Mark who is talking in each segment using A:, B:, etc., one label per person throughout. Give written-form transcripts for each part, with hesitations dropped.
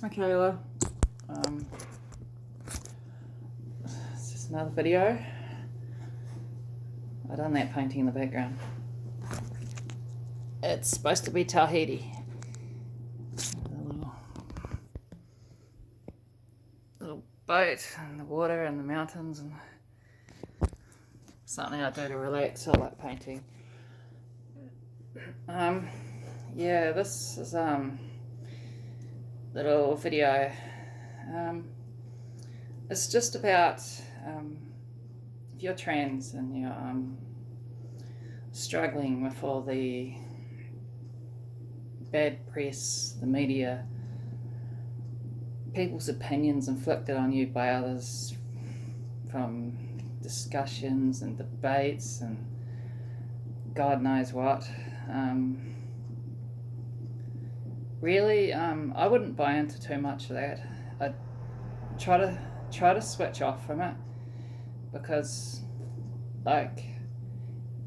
A: Okay, Kayla. It's just another video. I've done that painting in the background. It's supposed to be Tahiti. A little boat and the water and the mountains and something I do to relax. I like painting. Yeah, this is little video. It's just about if you're trans and you're struggling with all the bad press, the media, people's opinions inflicted on you by others from discussions and debates and God knows what. Really, I wouldn't buy into too much of that. I'd try to switch off from it, because like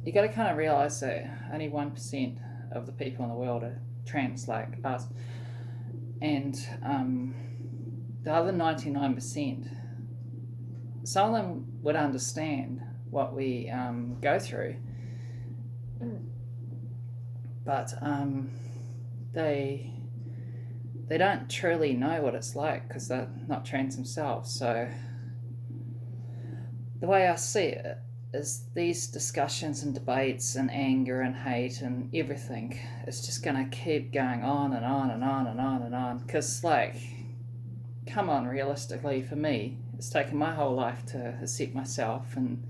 A: you got to kind of realize that only 1% of the people in the world are trans like us, and the other 99%, some of them would understand what we go through, but they don't truly know what it's like because they're not trans themselves. So the way I see it is these discussions and debates and anger and hate and everything is just going to keep going on and on and on and on and on, because like, come on, realistically, for me, it's taken my whole life to accept myself and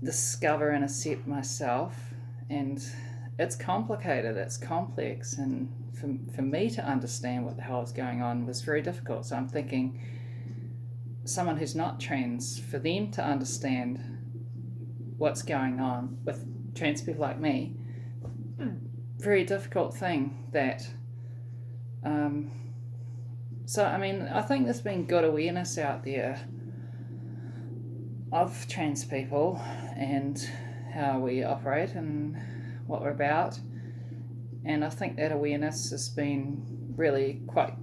A: discover and accept myself, and it's complicated, it's complex, and for me to understand what the hell is going on was very difficult. So I'm thinking, someone who's not trans, for them to understand what's going on with trans people like me, very difficult thing. That so I mean, I think there's been good awareness out there of trans people and how we operate and what we're about, and I think that awareness has been really quite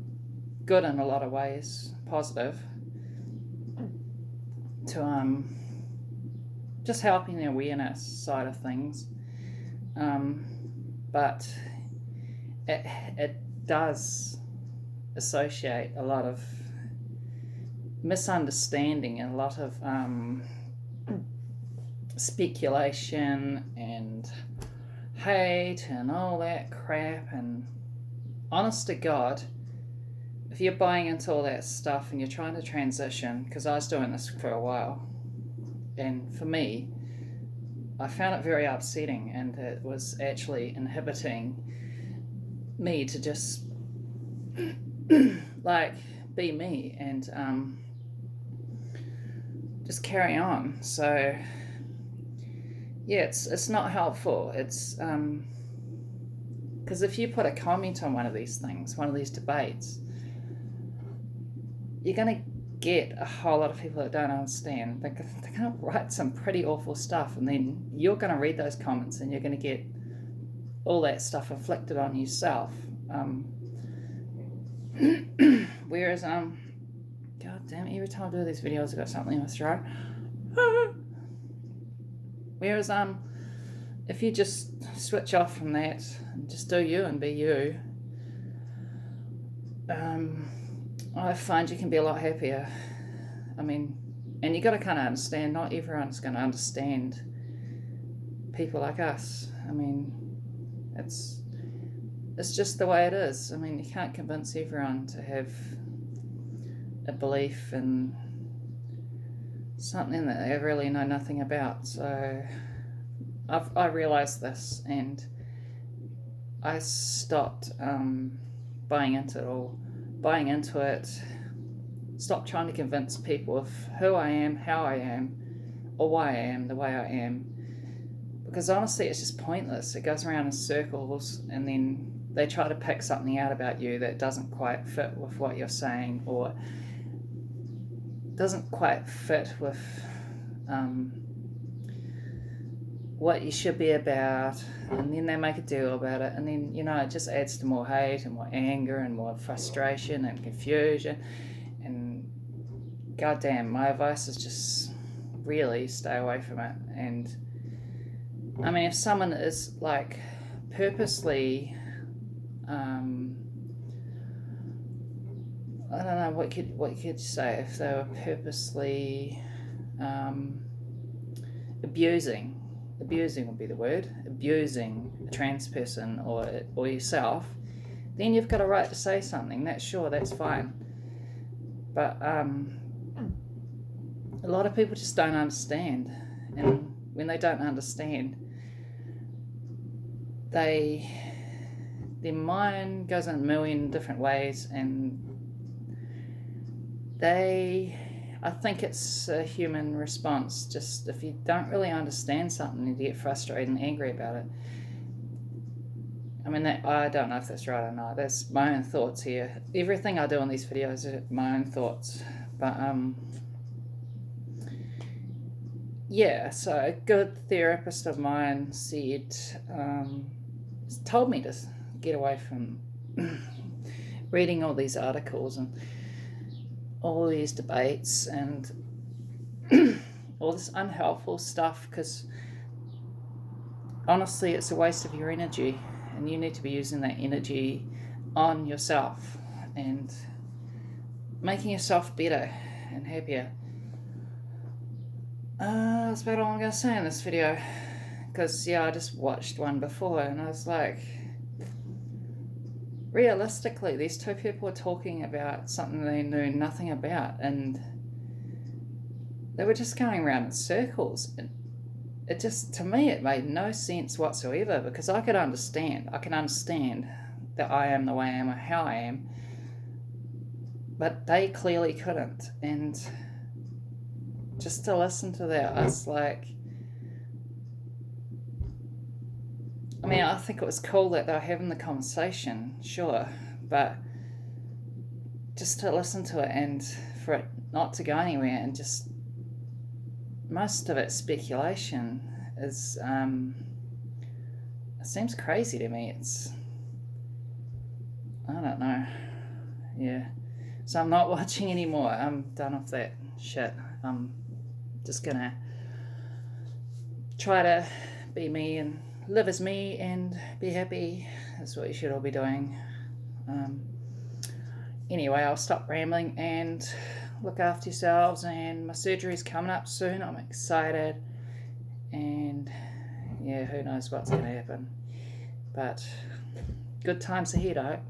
A: good in a lot of ways, positive, to just helping the awareness side of things, but it does associate a lot of misunderstanding and a lot of speculation and hate and all that crap. And honest to God, if you're buying into all that stuff and you're trying to transition, because I was doing this for a while, and for me, I found it very upsetting, and it was actually inhibiting me to just like be me and just carry on. So yeah, it's not helpful. It's because if you put a comment on one of these things, one of these debates, you're going to get a whole lot of people that don't understand. They're going to write some pretty awful stuff, and then you're going to read those comments and you're going to get all that stuff inflicted on yourself. Whereas God damn it, every time I do these videos I've got something in my throat. Whereas if you just switch off from that and just do you and be you, I find you can be a lot happier. I mean, and you got to kind of understand, not everyone's going to understand people like us. I mean, it's just the way it is. I mean, you can't convince everyone to have a belief in something that they really know nothing about. So I realised this, and I stopped buying into it, stopped trying to convince people of who I am, how I am, or why I am the way I am, because honestly it's just pointless. It goes around in circles, and then they try to pick something out about you that doesn't quite fit with what you're saying, or doesn't quite fit with what you should be about, and then they make a deal about it, and then it just adds to more hate and more anger and more frustration and confusion. And goddamn, my advice is just really stay away from it. And I mean, if someone is like purposely, I don't know what could you say, if they were purposely abusing would be the word, abusing a trans person or yourself, then you've got a right to say something. That's fine. But a lot of people just don't understand, and when they don't understand, their mind goes in a million different ways, and I think it's a human response. Just if you don't really understand something, you get frustrated and angry about it. I mean, I don't know if that's right or not. That's my own thoughts here. Everything I do on these videos are my own thoughts. But yeah, so a good therapist of mine told me to get away from reading all these articles and all these debates and all this unhelpful stuff, because honestly it's a waste of your energy, and you need to be using that energy on yourself and making yourself better and happier. That's about all I'm going to say in this video, because I just watched one before and I was like, realistically, these two people are talking about something they knew nothing about, and they were just going around in circles. And it just, to me, it made no sense whatsoever, because I can understand that I am the way I am or how I am, but they clearly couldn't. And just to listen to that, I was like, I mean, I think it was cool that they were having the conversation, sure, but just to listen to it and for it not to go anywhere, and just most of it's speculation, is it seems crazy to me. I don't know. Yeah. So I'm not watching anymore. I'm done with that shit. I'm just gonna try to be me and live as me and be happy. That's what you should all be doing. Anyway, I'll stop rambling and look after yourselves, and my surgery's coming up soon. I'm excited, and yeah, who knows what's going to happen, but good times ahead, I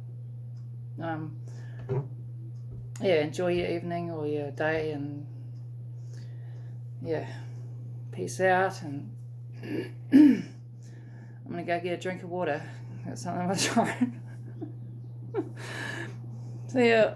A: hope. Yeah, enjoy your evening or your day, and yeah, peace out. And I'm gonna go get a drink of water. Got something on my throat. See ya.